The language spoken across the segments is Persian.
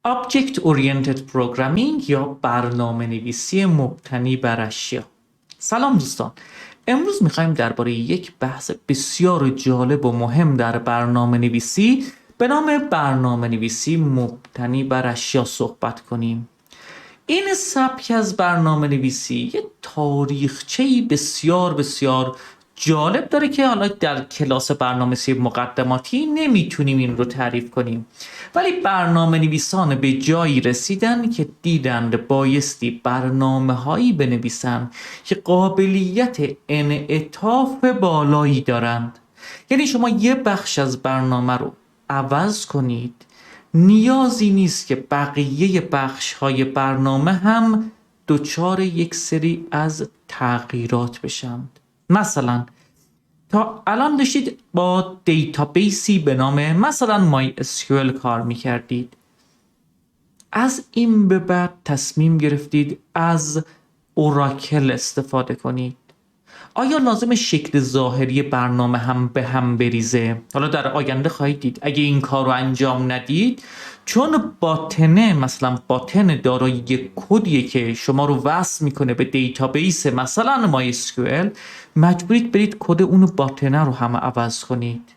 Object Oriented Programming یا برنامه نویسی مبتنی بر اشیا. سلام دوستان، امروز میخوایم درباره یک بحث بسیار جالب و مهم در برنامه نویسی به نام برنامه نویسی مبتنی بر اشیا صحبت کنیم. این سبک از برنامه نویسی یک تاریخچه‌ای بسیار جالب داره که حالا در کلاس برنامه‌نویسی مقدماتی نمیتونیم این رو تعریف کنیم، ولی برنامه نویسان به جایی رسیدن که دیدند بایستی برنامه هایی بنویسن که قابلیت انعطاف بالایی دارند. یعنی شما یه بخش از برنامه رو عوض کنید، نیازی نیست که بقیه بخش های برنامه هم دچار یک سری از تغییرات بشند. مثلا تا الان داشتید با دیتابیسی به نام مثلا MySQL کار میکردید، از این به بعد تصمیم گرفتید از اوراکل استفاده کنید. آیا لازم شکل ظاهری برنامه هم به هم بریزه؟ حالا در آینده خواهید دید اگه این کار رو انجام ندید، چون باطنه مثلا باطن دارای یک کدیه که شما رو وصل میکنه به دیتابیس مثلا MySQL، مجبورید برید کد اون باطنه رو هم عوض کنید.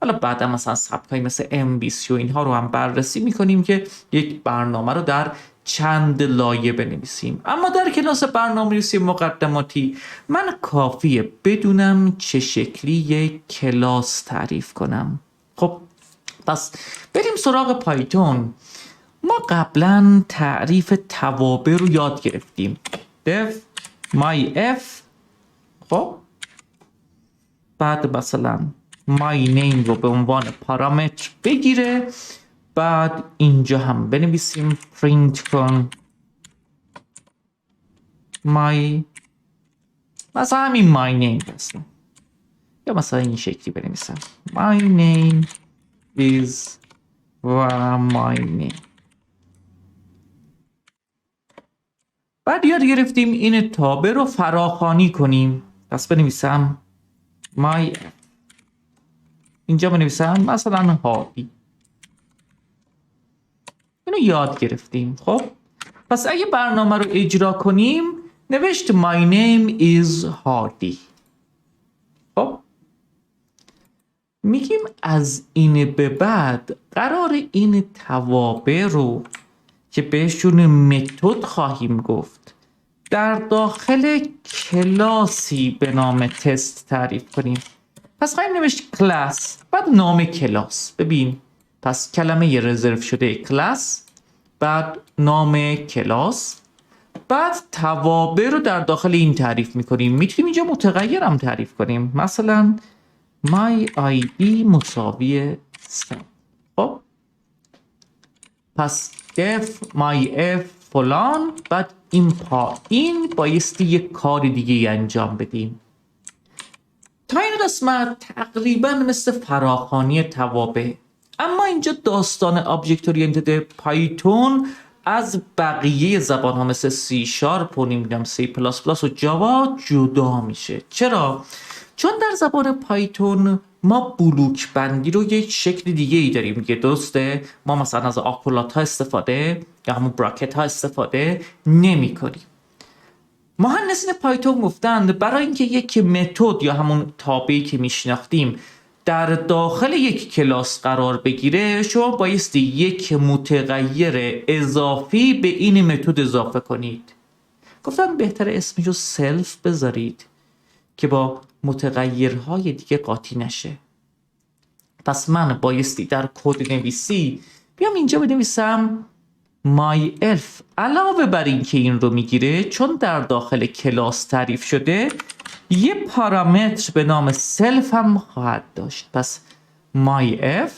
حالا بعدا مثلا سبکایی مثل MVC و اینها رو هم بررسی میکنیم که یک برنامه رو در چند لایه بنویسیم. اما در کلاس برنامه‌نویسی مقدماتی من کافیه بدونم چه شکلی یک کلاس تعریف کنم. خب پس بریم سراغ پایتون. ما قبلا تعریف توابع رو یاد گرفتیم. def myf، خب بعد مثلا my name رو به عنوان پارامتر بگیره، بعد اینجا هم بنویسیم print کن my، مثلا همین my name هستم، یا مثلا این شکلی بنویسم my name is و my name. بعد یاد گرفتیم این تابع رو فراخوانی کنیم، پس بنویسم my، اینجا بنویسم مثلا هادی. اینو یاد گرفتیم. خب پس اگه برنامه رو اجرا کنیم نوشت my name is هادی. خب میگیم از این به بعد قرار این توابع رو که بهشون متد خواهیم گفت در داخل کلاسی به نام تست تعریف کنیم. پس خواهیم نوشت کلاس، بعد نام کلاس. ببین پس کلمه رزرو شده کلاس، بعد نام کلاس، بعد توابع رو در داخل این تعریف میکنیم. میتونیم اینجا متغیر هم تعریف کنیم، مثلا my id مساوی 3. خب پس def myf فلان، بعد این پایین بایستی یک کار دیگه انجام بدیم. تا این قسمت تقریبا مثل فراخوانی توابع، اما اینجا داستان آبجکت اورینتد پایتون از بقیه زبان ها مثل سی شارپ و نمیدونم سی پلاس پلاس و جاوا جدا میشه. چرا؟ چون در زبان پایتون ما بلوک بندی رو یک شکل دیگه ای داریم دیگه، درسته؟ ما مثلا از آکولات ها استفاده یا همون براکت ها استفاده نمی کنیم. مهندسین پایتون گفتند برای اینکه یک متد یا همون تابعی که میشناختیم در داخل یک کلاس قرار بگیره، شما بایستی یک متغیر اضافی به این متد اضافه کنید. گفتن بهتر اسمش رو سلف بذارید که با متغیرهای دیگه قاطی نشه. پس من بایستی در کد نویسی بیام اینجا بنویسم myelf، علاوه بر این که این رو میگیره چون در داخل کلاس تعریف شده یه پارامتر به نام سلف هم خواهد داشت. پس myf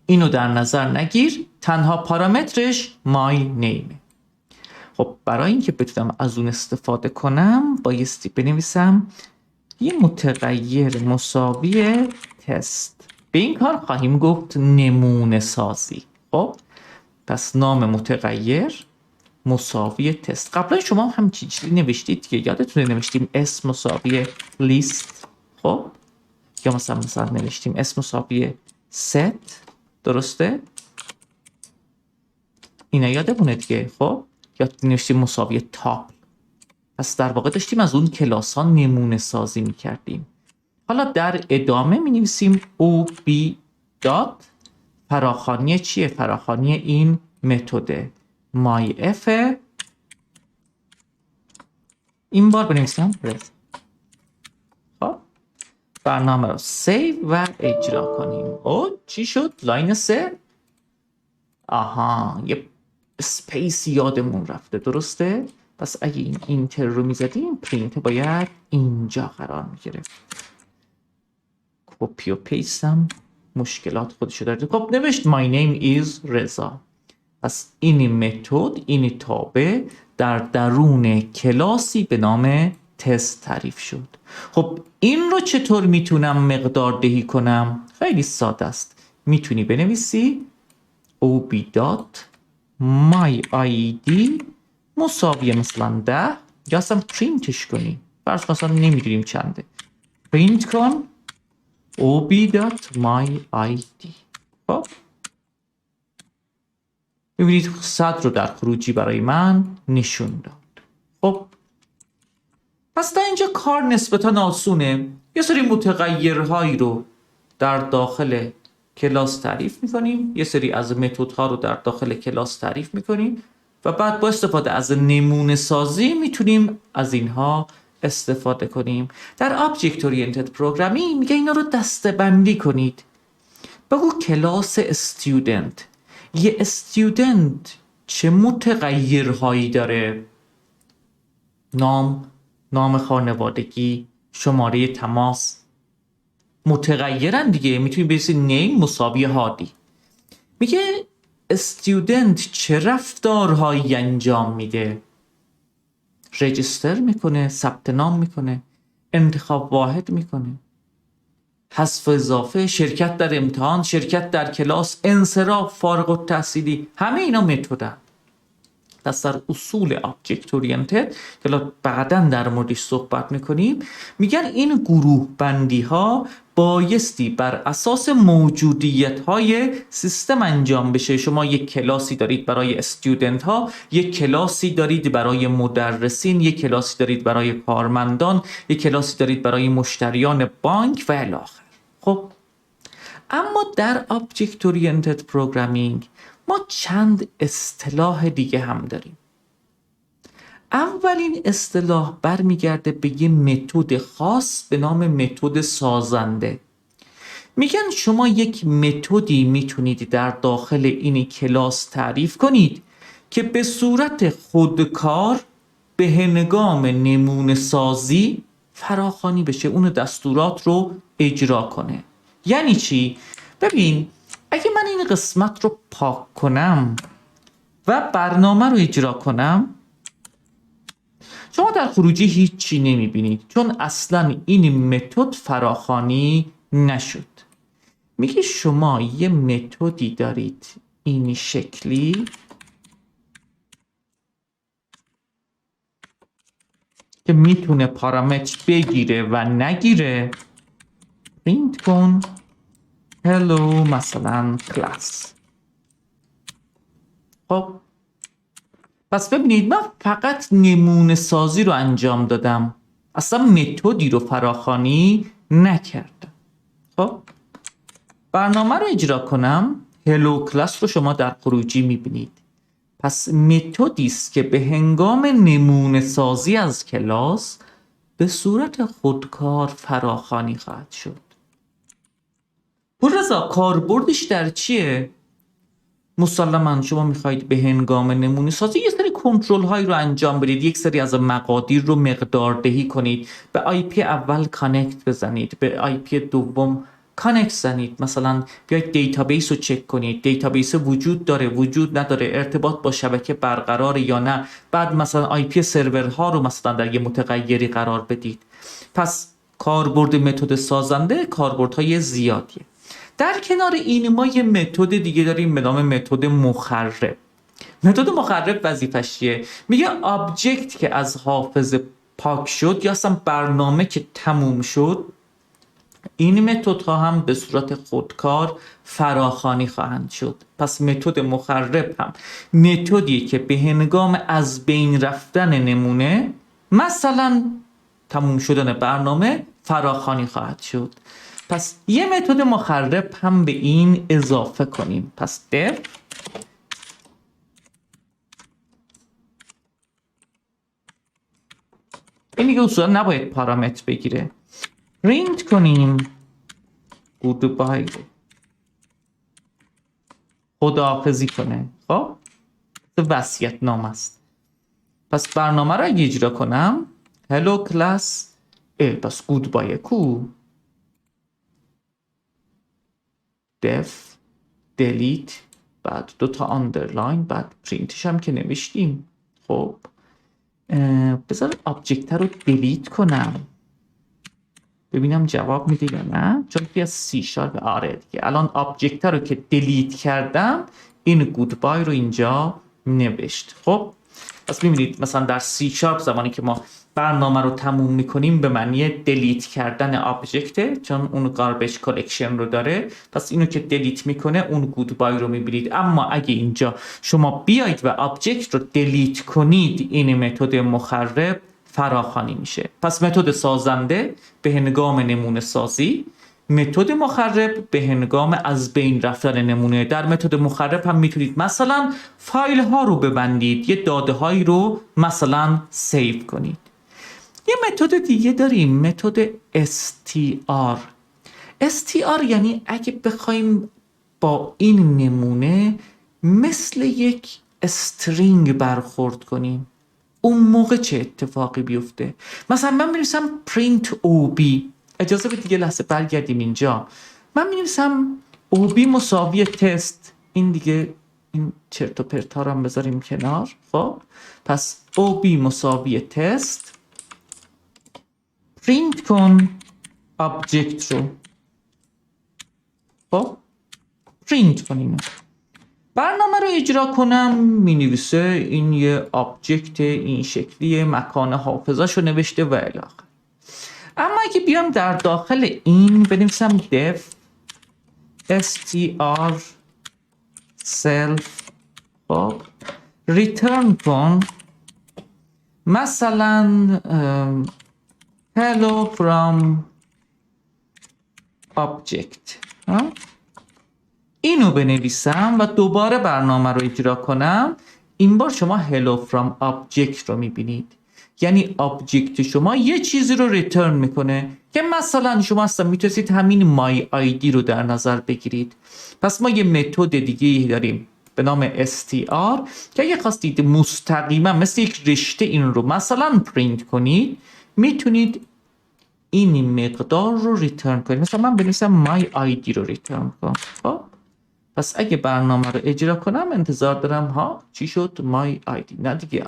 اینو در نظر نگیر، تنها پارامترش my name. خب برای اینکه بتونم از اون استفاده کنم بایستی بنویسم یه متغیر مساوی تست. به این کار خواهیم گفت نمونه سازی. خب پس نام متغیر مساوی تست. قبلا شما هم چیزی نوشتید که یادتونه نوشتیم اسم مساوی لیست، خب یا مثلا نوشتیم اسم مساوی ست، درسته؟ اینا یادمونه دیگه. خب یا نوشتیم مساوی تاپ. پس در واقع داشتیم از اون کلاس ها نمونه سازی می کردیم. حالا در ادامه می نویسیم OB دات فراخوانی چیه؟ فراخوانی این متد myF. این بار بنویسم خب برنامه رو سیو و اجرا کنیم. او چی شد؟ لاین 3. آها یه اسپیس یادمون رفته، درسته؟ پس اگه این اینتر رو میزدیم پرینت باید اینجا قرار میگرفت. کپی و پیست هم مشکلات خودشو داره. خب نوشت my name is رضا. پس این متد، این تابع در درون کلاسی به نام تست تعریف شد. خب این رو چطور میتونم مقدار دهی کنم؟ خیلی ساده است. میتونی بنویسی ob.myid مساویه مثلا 10 یا اصلا پرینتش کنی. فرض مثلا نمیدونیم چنده. پرینت کن ob.myid. خب ببینید صد رو در خروجی برای من نشون داد. خب پس تا اینجا کار نسبتا آسونه. یه سری متغیرهایی رو در داخل کلاس تعریف میکنیم، یه سری از متدها رو در داخل کلاس تعریف میکنیم و بعد با استفاده از نمونه سازی میتونیم از اینها استفاده کنیم. در Object Oriented Programming میگه اینا رو دسته‌بندی کنید. بگو کلاس استودنت. یه استودنت چه متغیرهایی داره؟ نام خانوادگی، شماره تماس، متغیرن دیگه. میتونی بنویسی نیم مساوی هادی. میگه استودنت چه رفتارهایی انجام میده؟ رجیستر میکنه، ثبت نام میکنه، انتخاب واحد میکنه، حذف اضافه، شرکت در امتحان، شرکت در کلاس، انصراف، فارغ التحصیلی، همه اینا متدن. پس در اصول Object Oriented که بعداً در موردش صحبت میکنیم، میگن این گروه بندی ها بایستی بر اساس موجودیت های سیستم انجام بشه. شما یک کلاسی دارید برای استودنت ها، یک کلاسی دارید برای مدرسین، یک کلاسی دارید برای کارمندان، یک کلاسی دارید برای مشتریان بانک و الی آخر. خب اما در Object Oriented Programming ما چند اصطلاح دیگه هم داریم. اولین اصطلاح برمیگرده به یه متد خاص به نام متد سازنده. میگن شما یک متدی میتونید در داخل این کلاس تعریف کنید که به صورت خودکار به هنگام نمونه سازی فراخوانی بشه، اون دستورات رو اجرا کنه. یعنی چی؟ ببین اگه من این قسمت رو پاک کنم و برنامه رو اجرا کنم، شما در خروجی هیچی نمیبینید چون اصلا این متد فراخوانی نشد. میگه شما یه متدی دارید این شکلی که میتونه پارامتر بگیره و نگیره. پرینت کن hello مثلا کلاس. خب پس ببینید من فقط نمونه سازی رو انجام دادم، اصلا متدی رو فراخوانی نکردم. خب برنامه رو اجرا کنم، hello کلاس رو شما در خروجی میبینید. پس متدی است که به هنگام نمونه سازی از کلاس به صورت خودکار فراخوانی خواهد شد. پوررضا کاربردش در چیه؟ مسلماً شما میخواید به هنگام نمونه سازی یه سری کنترل هایی رو انجام بدید، یک سری از مقادیر رو مقدار دهی کنید، به آی پی اول کانکت بزنید، به آی پی دوم کانکت زنید، مثلا بیاید دیتابیس رو چک کنید، دیتابیس وجود داره وجود نداره، ارتباط با شبکه برقرار یا نه، بعد مثلا آی پی سرورها رو مثلا در یه متغیری قرار بدید. پس کاربرد متد سازنده کاربردهای زیادیه. در کنار این ما یه متد دیگه داریم به نام متد مخرب. متد مخرب وظیفش چیه؟ میگه آبجکت که از حافظه پاک شد یا اصلا برنامه که تموم شد این متدها هم به صورت خودکار فراخوانی خواهند شد. پس متد مخرب هم متدیه که به هنگام از بین رفتن نمونه، مثلا تموم شدن برنامه، فراخوانی خواهد شد. پس یه متد مخرب هم به این اضافه کنیم. پس def این دیگه اصولا نباید پارامتر بگیره. پرینت کنیم گودبای رو، خداحافظی کنه. خب وصیت نامه است. پس برنامه رو اگه اجرا کنم hello class، پس گودبای کو، def delete، بعد 2 آندرلاین، بعد پرینتش هم که نوشتیم. خب بذار آبجکت رو دلیت کنم ببینم جواب میده یا نه، چون توی سی شارپ آره دیگه. الان آبجکت رو که دلیت کردم این گودبای رو اینجا نوشت. خب پس میبینید مثلا در سی شارپ زمانی که ما برنامه رو تموم میکنیم به معنی دلیت کردن آبجکته، چون اون گاربیج کالکشن رو داره. پس اینو که دلیت میکنه اون گودبای رو میبینید. اما اگه اینجا شما بیاید و آبجکت رو دلیت کنید، این متد مخرب فراخوانی میشه. پس متد سازنده به هنگام نمونه سازی، متد مخرب به هنگام از بین رفتن نمونه. در متد مخرب هم میتونید مثلا فایل ها رو ببندید، یه داده هایی رو مثلا سیو کنید. یه متد دیگه داریم، متد str. str یعنی اگه بخوایم با این نمونه مثل یک استرینگ برخورد کنیم، اون موقع چه اتفاقی بیفته؟ مثلا من می‌نویسم print ob، اجازه بدید یه لحظه برگردیم اینجا. من می‌نویسم ob مساوی تست، این دیگه این چرت و پرتا رو هم بذاریم کنار. خب پس ob مساوی تست، پرینت کن آبجکت رو. خب پرینت کنیم. برنامه رو اجرا کنم مینویسه این یه آبجکت این شکلی، مکان حافظش رو نوشته و الی آخر. اما اگه بیام در داخل این بنویسم def str self، خب return کن مثلا hello from object، اینو بنویسم و دوباره برنامه رو اجرا کنم، این بار شما hello from object رو میبینید. یعنی آبجکت شما یه چیزی رو ریترن میکنه که مثلا شما اصلا میتونید همین my id رو در نظر بگیرید. پس ما یه متد دیگه داریم به نام str که اگه خواستید مستقیما مثل یک رشته این رو مثلا پرینت کنید، میتونید این مقدار رو ریترن کنید. مثلا من بنویسم my id رو ریترن کنم. خب پس اگه برنامه رو اجرا کنم انتظار دارم ها چی شد؟ my id، نه دیگه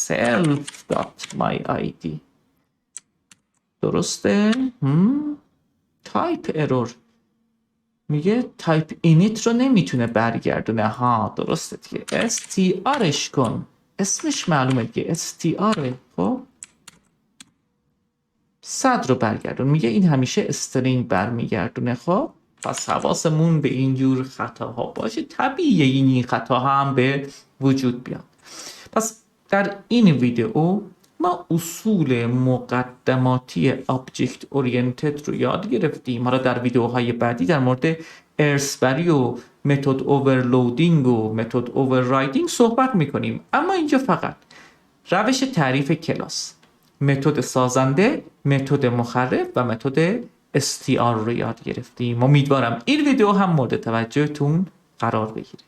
self.myid. درسته؟ تایپ ارور میگه تایپ اینیت رو نمیتونه برگردونه. ها درسته دیگه، strش کن، اسمش معلومه دیگه str. خب 100 رو برگردون، میگه این همیشه استرینگ برمیگردونه. خب پس حواسمون به اینجور خطاها باشه، طبیعیه این خطا هم به وجود بیاد. پس در این ویدیو ما اصول مقدماتی Object Oriented رو یاد گرفتیم. حالا در ویدیوهای بعدی در مورد ارث‌بری و متد اوورلودینگ و متد اووررایدینگ صحبت میکنیم. اما اینجا فقط روش تعریف کلاس، متد سازنده، متد مخرب و متد str رو یاد گرفتیم. امیدوارم این ویدیو هم مورد توجهتون قرار بگیره.